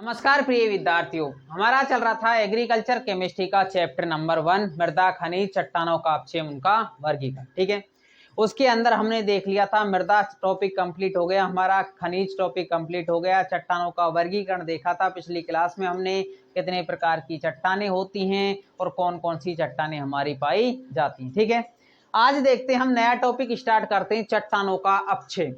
नमस्कार प्रिय विद्यार्थियों, हमारा चल रहा था एग्रीकल्चर केमिस्ट्री का चैप्टर नंबर 1 मृदा खनिज चट्टानों का अपक्षय उनका वर्गीकरण। ठीक है, उसके अंदर हमने देख लिया था मृदा टॉपिक कंप्लीट हो गया, हमारा खनिज टॉपिक कंप्लीट हो गया, चट्टानों का वर्गीकरण देखा था। पिछली क्लास में हमने कितने प्रकार की चट्टानें होती हैं और कौन कौन सी चट्टानें हमारी पाई जाती हैं। ठीक है, आज देखते हैं हम नया टॉपिक स्टार्ट करते हैं, चट्टानों का अपक्षय।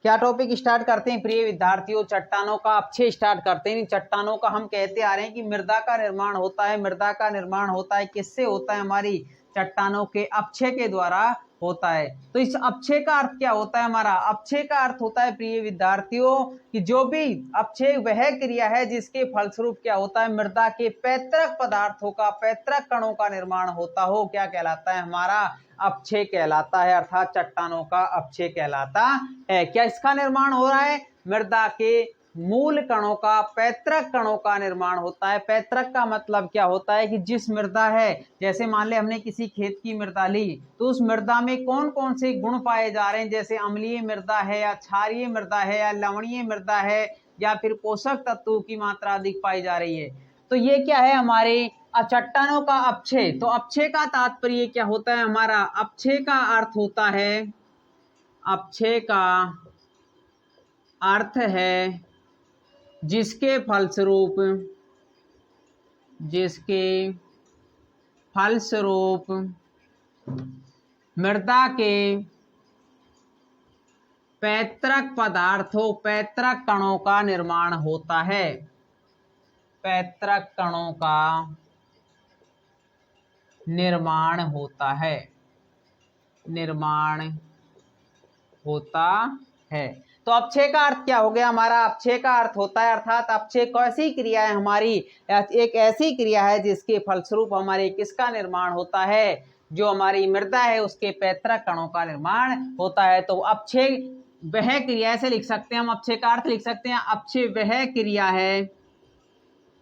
क्या टॉपिक स्टार्ट करते हैं प्रिय विद्यार्थियों? चट्टानों का अपक्षय स्टार्ट करते हैं। चट्टानों का हम कहते आ रहे हैं कि मृदा का निर्माण होता है। मृदा का निर्माण होता है किससे होता है? हमारी चट्टानों के अपक्षय के द्वारा होता है। तो इस अपक्षय का अर्थ क्या होता है? हमारा अपक्षय का अर्थ होता है प्रिय विद्यार्थियों कि जो भी अपक्षय वह क्रिया है जिसके फलस्वरूप क्या होता है? मृदा के पैतृक पदार्थों का, पैतृक कणों का निर्माण होता हो, क्या कहलाता है? हमारा अपक्षय कहलाता है, अर्थात चट्टानों का अपक्षय कहलाता है। क्या इसका निर्माण हो रहा है? मृदा के मूल कणों का, पैतृक कणों का निर्माण होता है। पैतृक का मतलब क्या होता है कि जिस मृदा है, जैसे मान ले हमने किसी खेत की मृदा ली, तो उस मृदा में कौन कौन से गुण पाए जा रहे हैं? जैसे अम्लीय मृदा है या क्षारीय मृदा है या लवणीय मृदा है या फिर पोषक तत्वों की मात्रा अधिक पाई जा रही है। तो ये क्या है? हमारे चट्टानों का अपक्षय। तो अपक्षय का तात्पर्य क्या होता है? हमारा अपक्षय का अर्थ होता है, अपक्षय का अर्थ है जिसके फलस्वरूप मृदा के पैतृक पदार्थों, पैतृक कणों का निर्माण होता है। पैतृक कणों का निर्माण होता है, निर्माण होता है। तो अपक्षय का अर्थ क्या हो गया? हमारा अपक्षय का अर्थ होता है, अर्थात अपक्षय कैसी क्रिया है? हमारी एक ऐसी क्रिया है जिसके फलस्वरूप हमारे किसका निर्माण होता है? जो हमारी मृदा है उसके पैतृक कणों का निर्माण होता है। तो अपक्षय वह क्रिया, ऐसे लिख सकते हैं हम, अपक्षय का अर्थ लिख सकते हैं, अपक्षय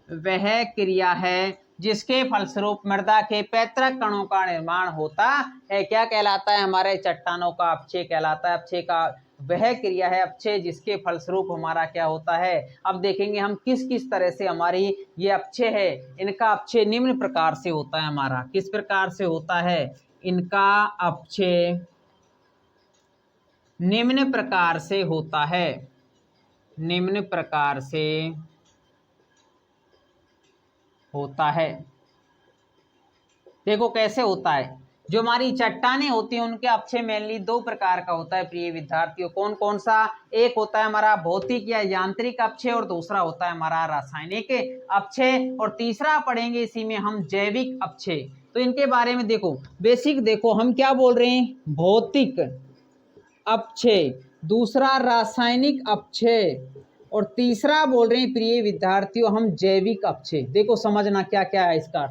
वह क्रिया है जिसके फलस्वरूप मृदा के पैतृक कणों का निर्माण होता है। क्या कहलाता है? हमारे चट्टानों का अपक्षय कहलाता है। अपक्षय का वह क्रिया है, अपक्षय जिसके फलस्वरूप हमारा क्या होता है। अब देखेंगे हम किस किस तरह से हमारी ये अपक्षय है। इनका अपक्षय निम्न प्रकार से होता है। हमारा किस प्रकार से होता है? इनका अपक्षय निम्न प्रकार से होता है, निम्न प्रकार से होता है। देखो कैसे होता है। जो हमारी चट्टानें होती हैं उनके अपक्षय मेनली दो प्रकार का होता है प्रिय विद्यार्थियों। कौन कौन सा? एक होता है हमारा भौतिक या यांत्रिक अपक्षय और दूसरा होता है हमारा रासायनिक अपक्षय, और तीसरा पढ़ेंगे इसी में हम जैविक अपक्षय। तो इनके बारे में देखो, बेसिक देखो हम क्या बोल रहे हैं, भौतिक अपक्षय, दूसरा रासायनिक अपक्षय और तीसरा बोल रहे हैं प्रिय विद्यार्थियों हम जैविक अपक्षय। देखो समझना क्या क्या है इसका।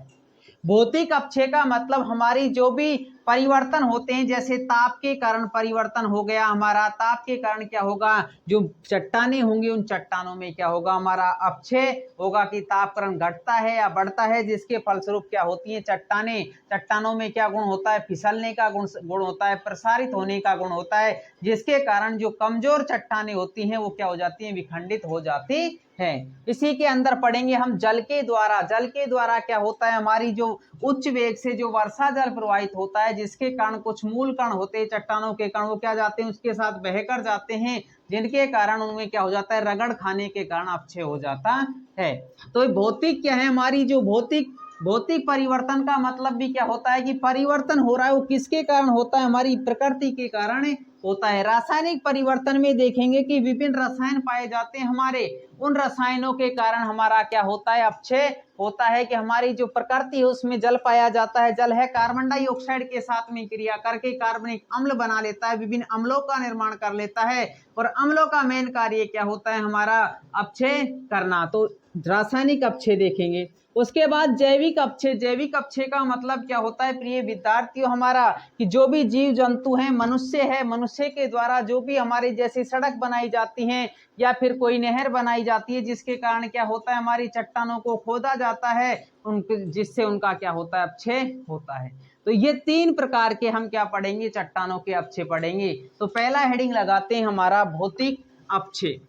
भौतिक अपक्षय का मतलब हमारी जो भी परिवर्तन होते हैं, जैसे ताप के कारण परिवर्तन हो गया हमारा, ताप के कारण क्या होगा, जो चट्टानें होंगी उन चट्टानों में क्या होगा, हमारा अपक्षय होगा कि तापक्रम घटता है या बढ़ता है, जिसके फलस्वरूप क्या होती है चट्टानें। चट्टानों में क्या गुण होता है? फिसलने का गुण होता है, प्रसारित होने का गुण होता है, जिसके कारण जो कमजोर चट्टानें होती हैं वो क्या हो जाती हैं? विखंडित हो जाती है। इसी के अंदर पढ़ेंगे हम जल के द्वारा। जल के द्वारा क्या होता है? हमारी जो उच्च वेग से जो वर्षा जल प्रवाहित होता है, जिसके कारण कुछ मूल कण होते हैं चट्टानों के कण, वो क्या जाते हैं? उसके साथ बहकर जाते हैं, जिनके कारण उनमें क्या हो जाता है? रगड़ खाने के कारण अपक्षय हो जाता है। तो भौतिक क्या है? हमारी जो भौतिक परिवर्तन का मतलब भी क्या होता है कि परिवर्तन हो रहा है वो किसके कारण होता है? हमारी प्रकृति के कारण होता है। रासायनिक परिवर्तन में देखेंगे कि विभिन्न रसायन पाए जाते हैं हमारे, उन रसायनों के कारण हमारा क्या होता है? अपक्षय होता है कि हमारी जो प्रकृति है उसमें जल पाया जाता है। जल है कार्बन डाइऑक्साइड के साथ में क्रिया करके कार्बनिक अम्ल बना लेता है, विभिन्न अम्लों का निर्माण कर लेता है, और अम्लों का मेन कार्य क्या होता है? हमारा अपक्षय करना। तो रासायनिक अपक्षय देखेंगे। उसके बाद जैविक अपक्षय। जैविक अपक्षय का मतलब क्या होता है प्रिय विद्यार्थियों? हमारा कि जो भी जीव जंतु हैं, मनुष्य है, मनुष्य के द्वारा जो भी हमारी जैसी सड़क बनाई जाती है या फिर कोई नहर बनाई जाती है, जिसके कारण क्या होता है? हमारी चट्टानों को खोदा जाता है, जिससे उनका क्या होता है? अपक्षय होता है। तो ये तीन प्रकार के हम क्या पढ़ेंगे? चट्टानों के अपक्षय पढ़ेंगे। तो पहला हेडिंग लगाते हैं हमारा भौतिक अपक्षय।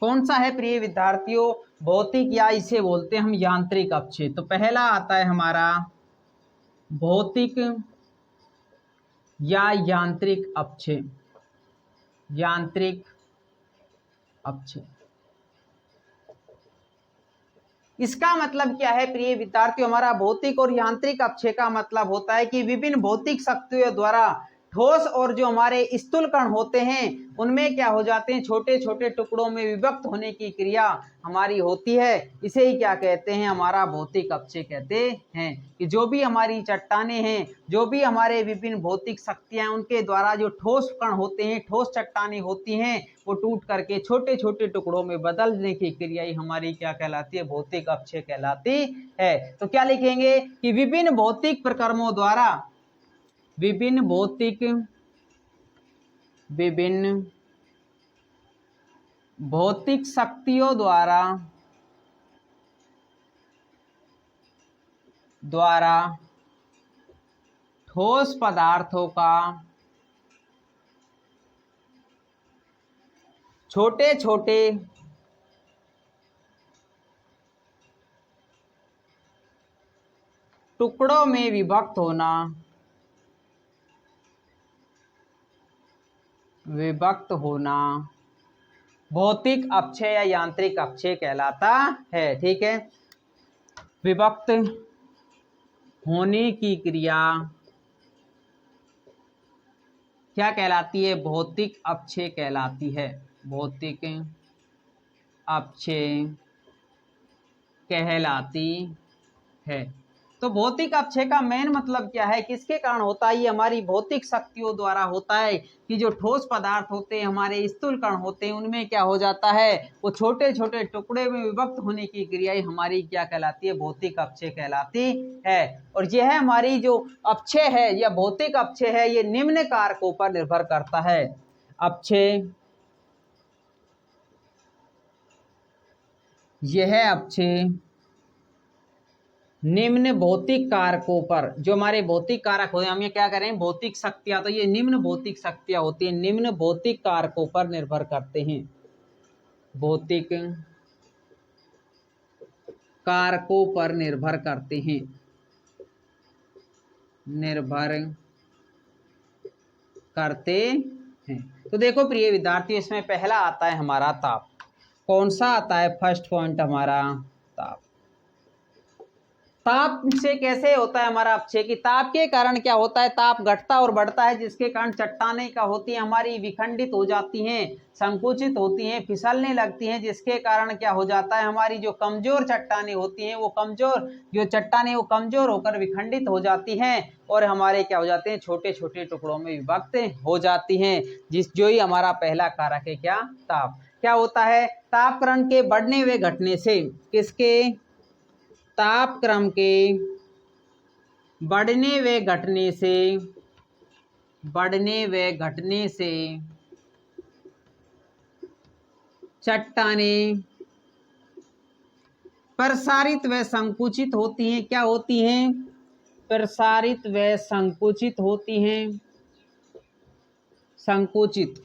कौन सा है प्रिय विद्यार्थियों? भौतिक या इसे बोलते हैं हम यांत्रिक अपक्षय। तो पहला आता है हमारा भौतिक या यांत्रिक अपक्षय। यांत्रिक अपक्षय इसका मतलब क्या है प्रिय विद्यार्थियों? हमारा भौतिक और यांत्रिक अपक्षय का मतलब होता है कि विभिन्न भौतिक शक्तियों द्वारा ठोस और जो हमारे स्थूल कण होते हैं उनमें क्या हो जाते हैं, छोटे छोटे टुकड़ों में विभक्त होने की क्रिया हमारी होती है। इसे ही क्या कहते हैं? हमारा भौतिक अपक्षय कहते हैं। कि जो भी हमारी चट्टानें हैं, जो भी हमारे विभिन्न भौतिक शक्तियां, उनके द्वारा जो ठोस कण होते हैं, ठोस चट्टानें होती हैं, वो टूट करके छोटे छोटे टुकड़ों में बदलने की क्रिया ही हमारी क्या कहलाती है? भौतिक अपक्षय कहलाती है। तो क्या लिखेंगे कि विभिन्न भौतिक प्रक्रमों द्वारा, विभिन्न भौतिक शक्तियों द्वारा ठोस पदार्थों का छोटे छोटे टुकड़ों में विभक्त होना भौतिक अपक्षय या यांत्रिक अपक्षय कहलाता है। ठीक है, विभक्त होने की क्रिया क्या कहलाती है? भौतिक अपक्षय कहलाती है। भौतिक अपक्षय कहलाती है। तो भौतिक अपक्षय का मेन मतलब क्या है? किसके कारण होता है? ये हमारी भौतिक शक्तियों द्वारा होता है कि जो ठोस पदार्थ होते हैं, हमारे स्थूल कण होते हैं, उनमें क्या हो जाता है? वो छोटे छोटे टुकड़े में विभक्त होने की क्रिया हमारी क्या कहलाती है? भौतिक अपक्षय कहलाती है। और यह हमारी जो अपक्षय है या भौतिक अपक्षय है, ये निम्न कारकों पर निर्भर करता है। अपक्षय, यह अपक्षय निम्न भौतिक कारकों पर, जो हमारे भौतिक कारक होते हैं, हम ये क्या करें? भौतिक शक्तियां, तो ये निम्न भौतिक शक्तियां होती हैं, निम्न भौतिक कारकों पर निर्भर करते हैं। भौतिक कारकों पर निर्भर करते हैं, निर्भर करते हैं। तो देखो प्रिय विद्यार्थियों, इसमें पहला आता है हमारा ताप। कौन सा आता है? फर्स्ट पॉइंट हमारा ताप। ताप से कैसे होता है हमारा अपक्षय? कि ताप के कारण क्या होता है? ताप घटता और बढ़ता है, जिसके कारण चट्टानें क्या होती हैं? हमारी विखंडित हो जाती हैं, संकुचित होती हैं, फिसलने लगती हैं, जिसके कारण क्या हो जाता है? हमारी जो कमजोर चट्टानें होती हैं, वो कमजोर जो चट्टानें वो कमजोर होकर विखंडित हो जाती हैं और हमारे क्या हो जाते हैं? छोटे छोटे टुकड़ों में विभक्त हो जाती हैं। जो ही हमारा पहला कारक है क्या? ताप। क्या होता है? तापक्रम के बढ़ने व घटने से, किसके? तापक्रम के बढ़ने व घटने से चट्टानें प्रसारित व संकुचित होती हैं। क्या होती हैं? प्रसारित व संकुचित होती हैं। संकुचित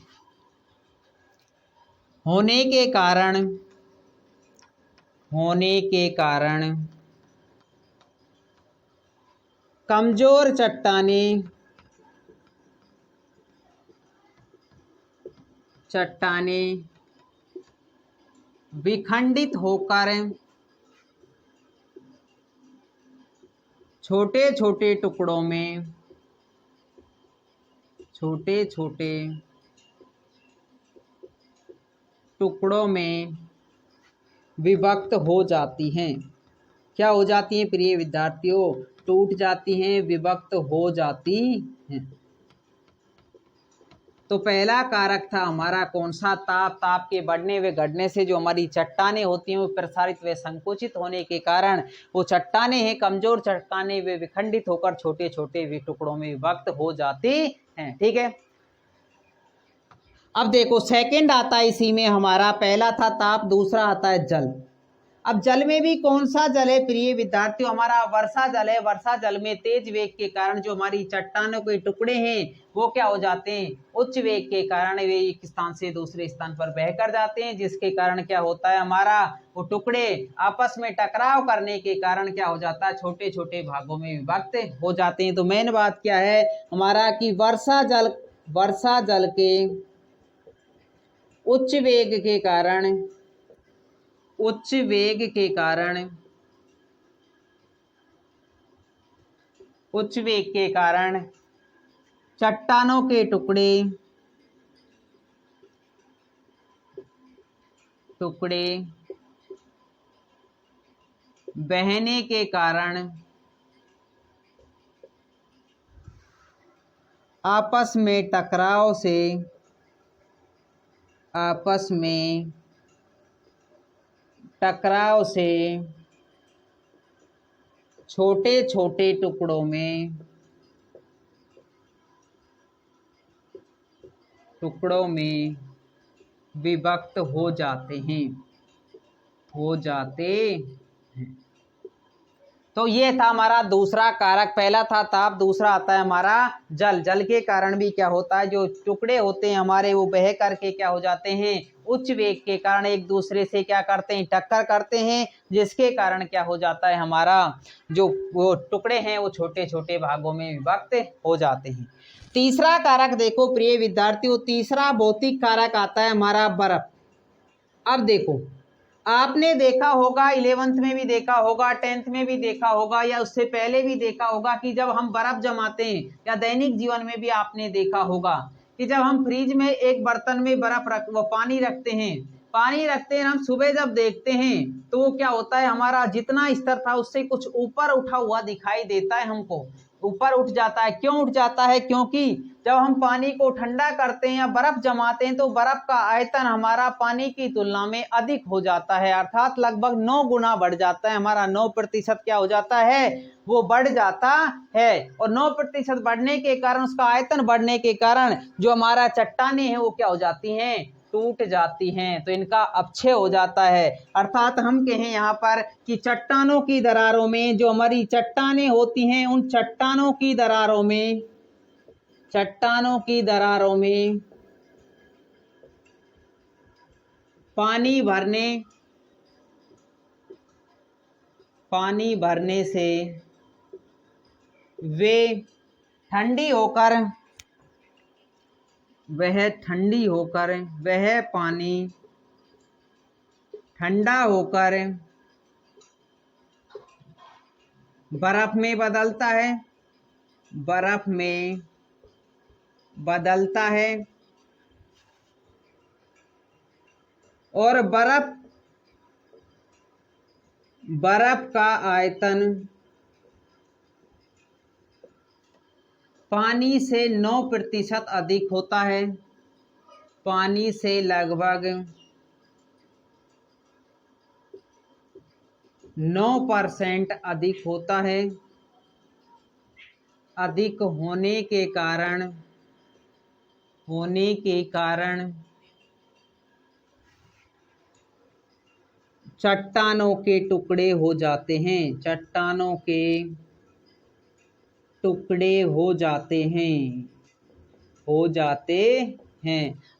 होने के कारण कमजोर चट्टानें विखंडित होकर छोटे छोटे टुकड़ों में विभक्त हो जाती हैं। क्या हो जाती हैं प्रिय विद्यार्थियों? टूट जाती हैं, विभक्त हो जाती हैं। तो पहला कारक था हमारा कौन सा? ताप। ताप के बढ़ने व घटने से जो हमारी चट्टानें होती हैं वो प्रसारित व संकुचित होने के कारण वो चट्टानें हैं, कमजोर चट्टानें, वे विखंडित होकर छोटे छोटे टुकड़ों में विभक्त हो जाती हैं। ठीक है, अब देखो सेकंड आता है इसी में हमारा, पहला था ताप, दूसरा आता है जल। अब जल में भी कौन सा जल है प्रिय विद्यार्थियों, हमारा वर्षा जल है। वर्षा जल में तेज वेग के कारण जो हमारी चट्टानों के टुकड़े हैं वो क्या हो जाते हैं, उच्च वेग के कारण वे एक स्थान से दूसरे स्थान पर बह कर जाते हैं, जिसके कारण क्या होता है, हमारा वो टुकड़े आपस में टकराव करने के कारण क्या हो जाता है, छोटे छोटे भागों में विभक्त हो जाते हैं। तो मेन बात क्या है हमारा कि वर्षा जल के उच्च वेग के कारण चट्टानों के टुकड़े बहने के कारण आपस में टकराव से छोटे छोटे टुकड़ों में विभक्त हो जाते हैं। तो ये था हमारा दूसरा कारक, पहला था ताप, दूसरा आता है हमारा जल। जल के कारण भी क्या होता है, जो टुकड़े होते हैं हमारे वो बह करके क्या हो जाते हैं, उच्च वेग के कारण एक दूसरे से क्या करते हैं, टक्कर करते हैं, जिसके कारण क्या हो जाता है, हमारा जो वो टुकड़े हैं वो छोटे छोटे भागों में विभक्त हो जाते हैं। तीसरा कारक देखो प्रिय विद्यार्थियों, तीसरा भौतिक कारक आता है हमारा बर्फ। अब देखो आपने देखा होगा, 11th में भी देखा होगा, 10th में भी देखा होगा, या उससे पहले भी देखा होगा कि जब हम बर्फ जमाते हैं, या दैनिक जीवन में भी आपने देखा होगा कि जब हम फ्रिज में एक बर्तन में पानी रखते हैं, हम सुबह जब देखते हैं तो वो क्या होता है, हमारा जितना स्तर था उससे कुछ ऊपर उठा हुआ दिखाई देता है, हमको ऊपर उठ जाता है। क्यों उठ जाता है, क्योंकि जब हम पानी को ठंडा करते हैं या बर्फ जमाते हैं तो बर्फ का आयतन हमारा पानी की तुलना में अधिक हो जाता है, अर्थात लगभग 9 गुना बढ़ जाता है, हमारा 9% क्या हो जाता है, वो बढ़ जाता है। और 9% बढ़ने के कारण, उसका आयतन बढ़ने के कारण जो हमारा चट्टानें हैं वो क्या हो जाती हैं, टूट जाती हैं, तो इनका अपक्षय हो जाता है। अर्थात हम कहें यहाँ पर कि चट्टानों की दरारों में जो हमारी चट्टानें होती हैं, उन चट्टानों की दरारों में पानी भरने से वे वह पानी ठंडा होकर बर्फ में बदलता है और बर्फ का आयतन पानी से 9% अधिक होता है, पानी से लगभग 9% अधिक होता है। अधिक होने के कारण चट्टानों के टुकड़े हो जाते हैं।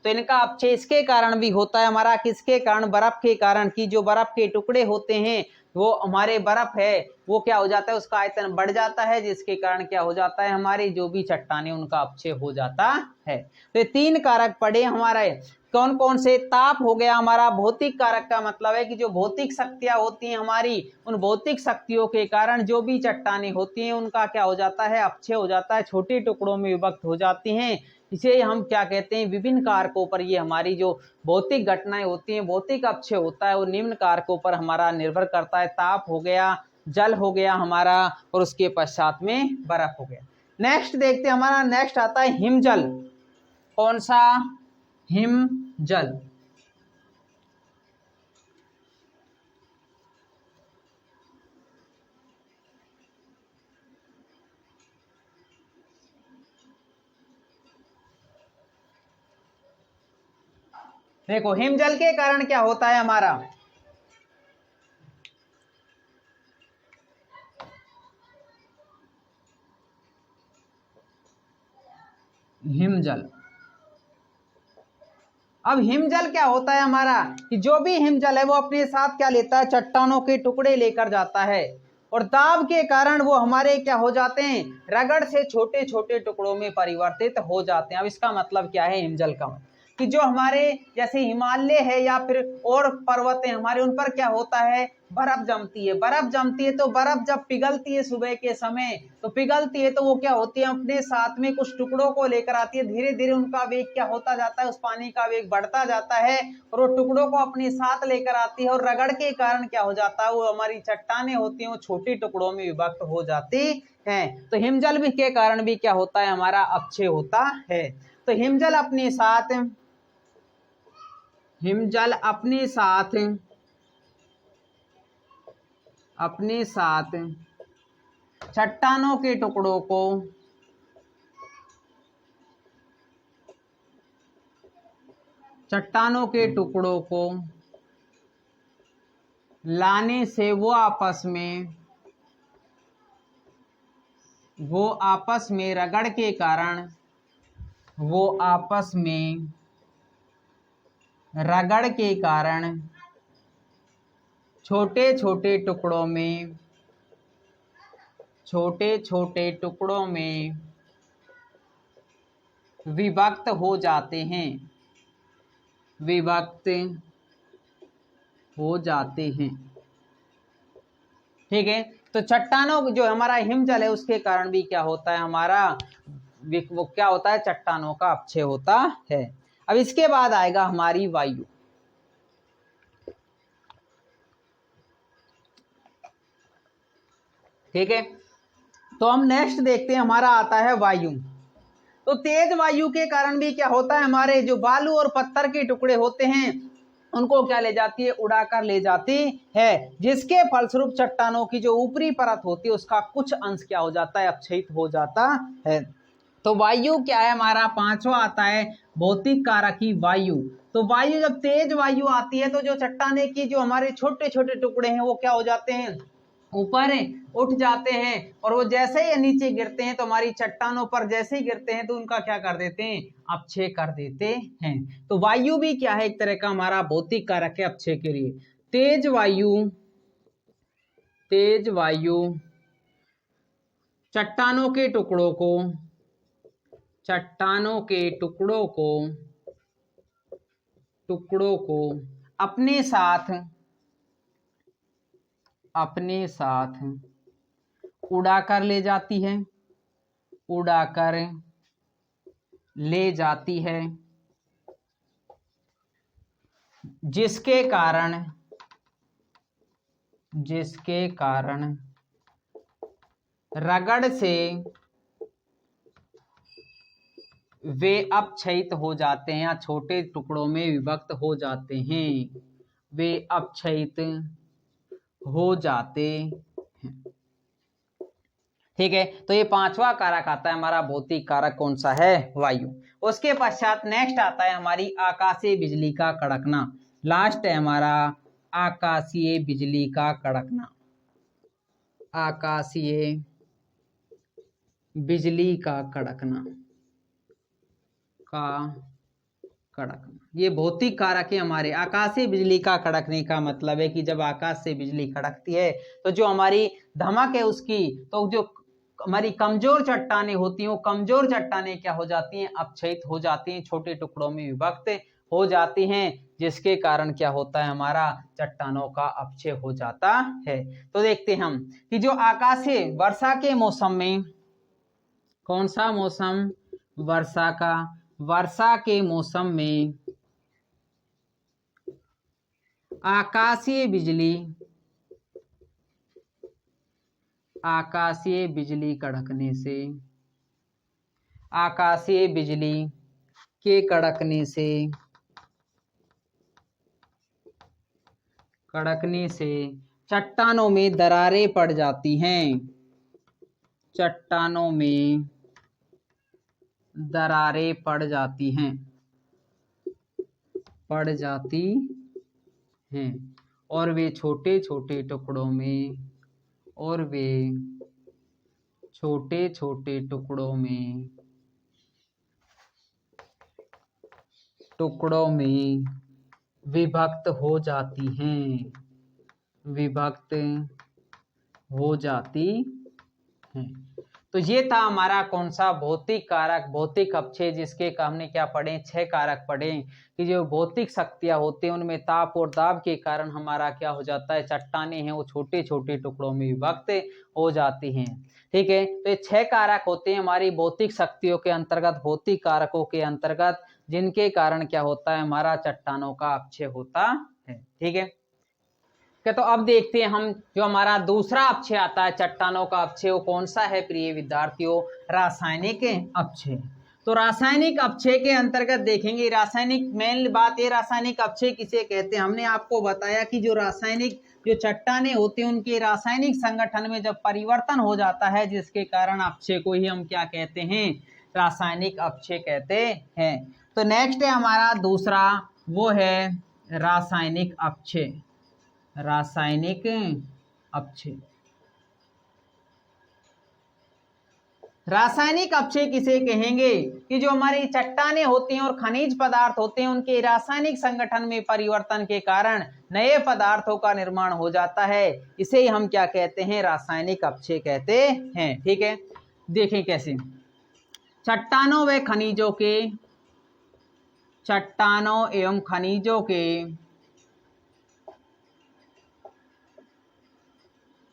तो इनका अपक्षय इसके कारण भी होता है हमारा, किसके कारण, बर्फ के कारण, कि जो बर्फ के टुकड़े होते हैं वो हमारे बर्फ है वो क्या हो जाता है, उसका आयतन बढ़ जाता है, जिसके कारण क्या हो जाता है, हमारी जो भी चट्टानें उनका अपक्षय हो जाता है। तो ये 3 कारक पड़े हमारे, कौन कौन से, ताप हो गया हमारा भौतिक कारक, का मतलब है कि जो भौतिक शक्तियां होती हैं हमारी, उन भौतिक शक्तियों के कारण जो भी चट्टानें होती हैं उनका क्या हो जाता है, अपक्षय हो जाता है, छोटे टुकड़ों में विभक्त हो जाती हैं। इसे हम क्या कहते हैं, विभिन्न कारकों पर ये हमारी जो भौतिक घटनाएं होती हैं, भौतिक अपक्षय होता है, वो निम्न कारकों पर हमारा निर्भर करता है। ताप हो गया, जल हो गया हमारा, और उसके पश्चात में बर्फ हो गया। नेक्स्ट देखते हैं, हमारा नेक्स्ट आता है हिमजल। कौन सा, हिमजल। देखो हिमजल के कारण क्या होता है हमारा, हिमजल। अब हिमजल क्या होता है हमारा कि जो भी हिमजल है वो अपने साथ क्या लेता है, चट्टानों के टुकड़े लेकर जाता है और दाब के कारण वो हमारे क्या हो जाते हैं, रगड़ से छोटे छोटे टुकड़ों में परिवर्तित हो जाते हैं। अब इसका मतलब क्या है हिमजल का, कि जो हमारे जैसे हिमालय है या फिर और पर्वत है हमारे, उन पर क्या होता है, बर्फ जमती है। बर्फ जमती है तो बर्फ जब पिघलती है सुबह के समय, तो पिघलती है तो वो क्या होती है, अपने साथ में कुछ टुकड़ों को लेकर आती है। धीरे धीरे उनका वेग क्या होता जाता है, उस पानी का वेग बढ़ता जाता है और वो टुकड़ों को अपने साथ लेकर आती है और रगड़ के कारण क्या हो जाता है, वो हमारी चट्टानें होती हैं वो छोटी टुकड़ों में विभक्त हो जाती है। तो हिमजल भी के कारण भी क्या होता है, हमारा अपक्षय होता है। तो हिमजल अपने साथ चट्टानों के टुकड़ों को लाने से वो आपस में रगड़ के कारण छोटे छोटे टुकड़ों में विभक्त हो जाते हैं। ठीक है, तो चट्टानों जो हमारा हिमजल है उसके कारण भी क्या होता है, हमारा वो क्या होता है, चट्टानों का अपक्षय होता है। अब इसके बाद आएगा हमारी वायु। ठीक है, तो हम नेक्स्ट देखते हैं, हमारा आता है वायु। तो तेज वायु के कारण भी क्या होता है, हमारे जो बालू और पत्थर के टुकड़े होते हैं उनको क्या ले जाती है, उड़ाकर ले जाती है, जिसके फलस्वरूप चट्टानों की जो ऊपरी परत होती है उसका कुछ अंश क्या हो जाता है, अपक्षयित हो जाता है। तो वायु क्या है हमारा, पांचवा आता है भौतिक कारकी वायु। तो वायु जब तेज वायु आती है तो जो चट्टाने की जो हमारे छोटे छोटे टुकड़े हैं वो क्या हो जाते हैं, ऊपर उठ जाते हैं और वो जैसे ही नीचे गिरते हैं तो हमारी चट्टानों पर जैसे ही गिरते हैं तो उनका क्या कर देते हैं, अपक्षय कर देते हैं। तो वायु भी क्या है, एक तरह का हमारा भौतिक कारक है अपक्षय के लिए। तेज वायु चट्टानों के टुकड़ों को अपने साथ उड़ाकर ले जाती है, जिसके कारण रगड़ से वे अपक्षयित हो जाते हैं या छोटे टुकड़ों में विभक्त हो जाते हैं, वे अपक्षयित हो जाते हैं। ठीक है, तो ये पांचवा कारक आता है हमारा भौतिक कारक, कौन सा है, वायु। उसके पश्चात नेक्स्ट आता है हमारी आकाशीय बिजली का कड़कना। लास्ट है हमारा आकाशीय बिजली का कड़कना। आकाशीय बिजली का कड़कना ये भौतिक कारक है हमारे। आकाशीय बिजली का कड़कने का मतलब है कि जब आकाश से बिजली कड़कती है तो जो हमारी धमक है उसकी, तो जो हमारी कमजोर चट्टानें होती हैं वो कमजोर चट्टानें क्या हो जाती हैं, अपक्षयित हो जाती हैं, छोटे टुकड़ों में विभक्त हो जाती हैं, जिसके कारण क्या होता है, हमारा चट्टानों का अपक्षय हो जाता है। तो देखते हैं हम कि जो आकाशीय वर्षा के मौसम में, कौन सा मौसम, वर्षा के मौसम में आकाशीय बिजली कड़कने से चट्टानों में दरारें पड़ जाती हैं, पड़ जाती हैं और वे छोटे छोटे टुकड़ों में टुकड़ों में विभक्त हो जाती हैं, विभक्त हो जाती हैं। तो ये था हमारा कौन सा भौतिक कारक, भौतिक अपक्षय, जिसके हमने क्या पढ़े, 6 कारक पढ़े कि जो भौतिक शक्तियां होती हैं उनमें ताप और दाब के कारण हमारा क्या हो जाता है, चट्टानें हैं वो छोटे छोटे टुकड़ों में विभक्त हो जाती हैं। ठीक है, तो ये 6 कारक होते हैं हमारी भौतिक शक्तियों के अंतर्गत, भौतिक कारकों के अंतर्गत, जिनके कारण क्या होता है, हमारा चट्टानों का अपक्षय होता है। ठीक है, तो अब देखते हैं हम, जो हमारा दूसरा अपक्षय आता है चट्टानों का अपक्षय, वो कौन सा है प्रिय विद्यार्थियों, रासायनिक अपक्षय। तो रासायनिक अपक्षय के अंतर्गत देखेंगे, रासायनिक मेन बात ये, रासायनिक अपक्षय किसे कहते हैं। हमने आपको बताया कि जो रासायनिक जो चट्टानें होती हैं उनके रासायनिक संगठन में जब परिवर्तन हो जाता है, जिसके कारण अपक्षय को ही हम क्या कहते हैं, रासायनिक अपक्षय कहते हैं। तो नेक्स्ट है हमारा दूसरा, वो है रासायनिक अपक्षय, रासायनिक अपक्षय। रासायनिक अपक्षय किसे कहेंगे कि जो हमारी चट्टानें होती हैं और खनिज पदार्थ होते हैं उनके रासायनिक संगठन में परिवर्तन के कारण नए पदार्थों का निर्माण हो जाता है, इसे ही हम क्या कहते हैं, रासायनिक अपक्षय कहते हैं। ठीक है, देखें कैसे, चट्टानों व खनिजों के, चट्टानों एवं खनिजों के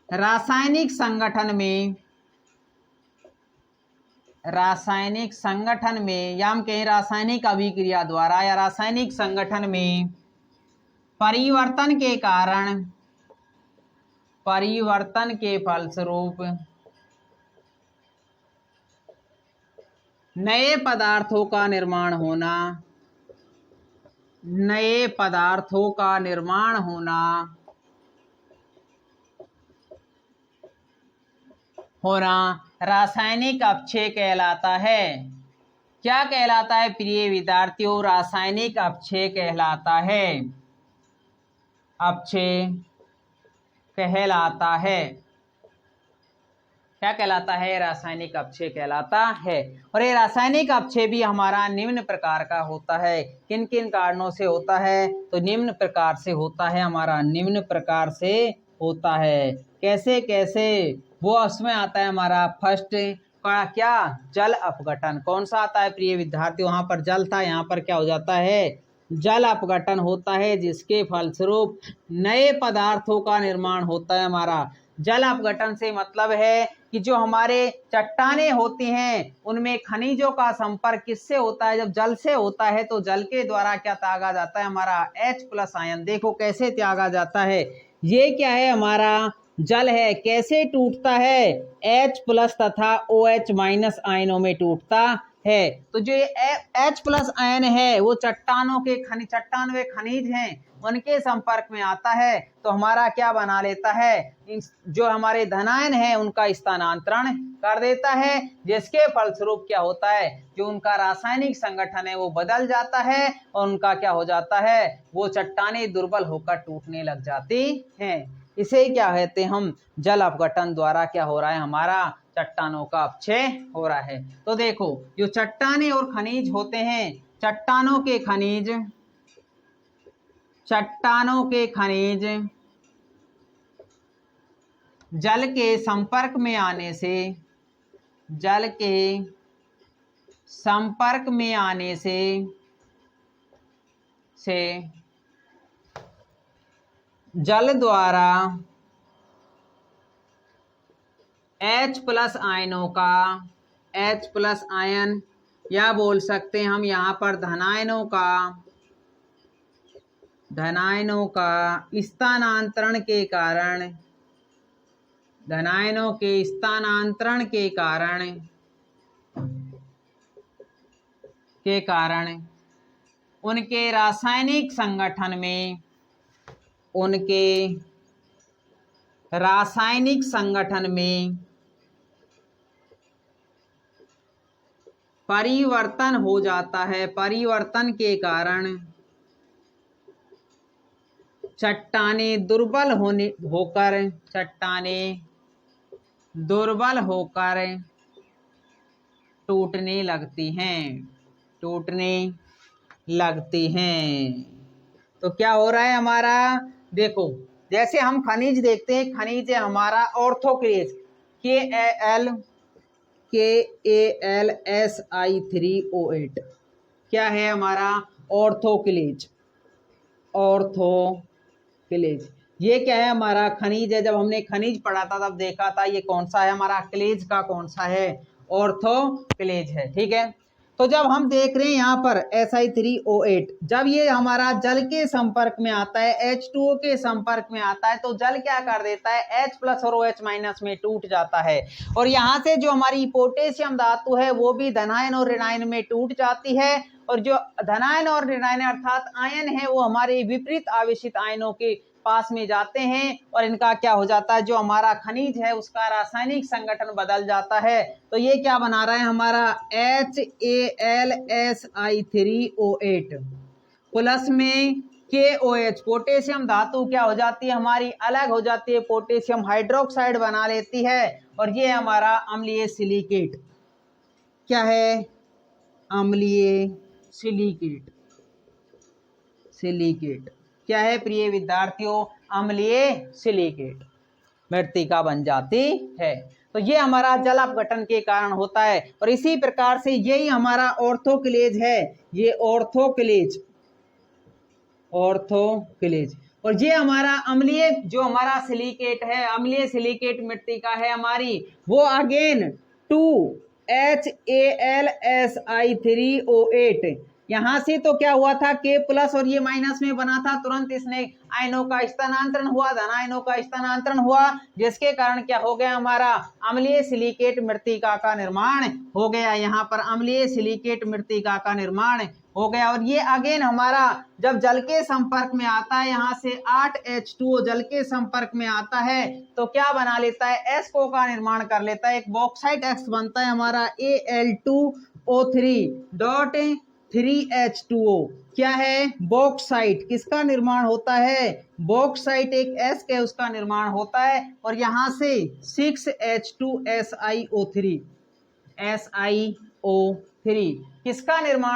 रासायनिक संगठन में, रासायनिक संगठन में या हम कहें रासायनिक अभिक्रिया द्वारा या रासायनिक संगठन में परिवर्तन के कारण, परिवर्तन के फलस्वरूप नए पदार्थों का निर्माण होना, नए पदार्थों का निर्माण होना रासायनिक अपक्षय कहलाता है। क्या कहलाता है प्रिय विद्यार्थियों, रासायनिक अपक्षय कहलाता है, अपक्षय कहलाता है। क्या कहलाता है, रासायनिक अपक्षय कहलाता है। और ये रासायनिक अपक्षय भी हमारा निम्न प्रकार का होता है। किन किन कारणों से होता है, तो निम्न प्रकार से होता है हमारा, निम्न प्रकार से होता है। कैसे कैसे, वो उसमें आता है हमारा फर्स्ट का क्या, जल अपघटन। कौन सा आता है प्रिय विद्यार्थियों, वहां पर जल था, यहाँ पर क्या हो जाता है, जल अपघटन होता है, जिसके फलस्वरूप नए पदार्थों का निर्माण होता है हमारा। जल अपघटन से मतलब है कि जो हमारे चट्टानें होती हैं उनमें खनिजों का संपर्क किससे होता है, जब जल से होता है, तो जल के द्वारा क्या त्यागा जाता है, हमारा H+ आयन। देखो कैसे त्यागा जाता है, ये क्या है, हमारा जल है, कैसे टूटता है, H+ तथा OH- आयनों में टूटता है। तो जो H+ आयन है वो चट्टानों के चट्टान व खनिज हैं उनके संपर्क में आता है, तो हमारा क्या बना लेता है, जो हमारे धनायन है उनका स्थानांतरण कर देता है, जिसके फलस्वरूप क्या होता है, जो उनका रासायनिक संगठन है वो बदल जाता है और उनका क्या हो जाता है, वो चट्टानें दुर्बल होकर टूटने लग जाती हैं। इसे क्या कहते हैं हम, जल अपघटन द्वारा क्या हो रहा है, हमारा चट्टानों का अपक्षय हो रहा है। तो देखो जो चट्टानें और खनिज होते हैं, चट्टानों के खनिज, चट्टानों के खनिज जल के संपर्क में आने से, जल के संपर्क में आने से जल द्वारा H+ आयनों का, H+ आयन या बोल सकते हैं हम यहाँ पर धनायनों का, धनायनों का स्थानांतरण के कारण, धनायनों के स्थानांतरण के कारण उनके रासायनिक संगठन में, उनके रासायनिक संगठन में परिवर्तन हो जाता है। परिवर्तन के कारण चट्टानें दुर्बल होकर, चट्टानें दुर्बल होकर टूटने लगती हैं, टूटने लगती हैं। तो क्या हो रहा है हमारा, देखो जैसे हम खनिज देखते हैं, खनिज है हमारा ऑर्थोक्लेज KALSI3O8, क्या है हमारा ऑर्थोक्लेज। ऑर्थोक्लेज ये क्या है हमारा खनिज है। जब हमने खनिज पढ़ा था तब देखा था ये कौन सा है हमारा, क्लेज का कौन सा है, ऑर्थोक्लेज है। ठीक है, तो जब हम देख रहे हैं यहाँ पर Si3O8, जब ये हमारा जल के संपर्क में आता है, H2O के संपर्क में आता है, तो जल क्या कर देता है, H प्लस और OH माइनस में टूट जाता है। और यहाँ से जो हमारी पोटेशियम धातु है वो भी धनायन और ऋणायन में टूट जाती है। और जो धनायन और ऋणायन अर्थात आयन है वो हमारे विपरीत आवेशित आयनों के पास में जाते हैं और इनका क्या हो जाता है, जो हमारा खनिज है उसका रासायनिक संगठन बदल जाता है। तो ये क्या बना रहा है हमारा HALSI3O8 प्लस में KOH, पोटेशियम धातु क्या हो जाती है हमारी, अलग हो जाती है, पोटेशियम हाइड्रोक्साइड बना लेती है। और ये हमारा अम्लीय सिलिकेट, क्या है, अम्लीय सिलिकेट। सिलिकेट क्या है प्रिय विद्यार्थियों, अम्लीय सिलिकेट मृत्तिका बन जाती है। तो ये हमारा जल अपघटन के कारण होता है। और इसी प्रकार से यही हमारा ऑर्थोक्लेज है, ये ऑर्थोक्लेज, ऑर्थोक्लेज। और ये हमारा अम्लीय जो हमारा सिलिकेट है, अम्लीय सिलिकेट मृत्तिका है हमारी, वो अगेन 2HALSI3O8 यहाँ से तो क्या हुआ था, K प्लस और ये माइनस में बना था, तुरंत इसने आयनों का स्थानांतरण हुआ, धन आयनों का स्थानांतरण हुआ, जिसके कारण क्या हो गया हमारा अम्लीय सिलिकेट मृत्तिका का निर्माण हो गया। यहाँ पर अम्लीय सिलिकेट मृत्तिका का निर्माण हो गया। और ये अगेन हमारा जब जल के संपर्क में आता है, यहाँ से 8H2O जल के संपर्क में आता है तो क्या बना लेता है, एसको का निर्माण कर लेता है। एक बॉक्साइट एक्स बनता है हमारा Al2O3.3H2O, क्या है, बॉक्साइट। किसका निर्माण होता है, बॉक्साइट एक एस के उसका निर्माण होता है। और यहाँ से 6H2SiO3 किसका निर्माण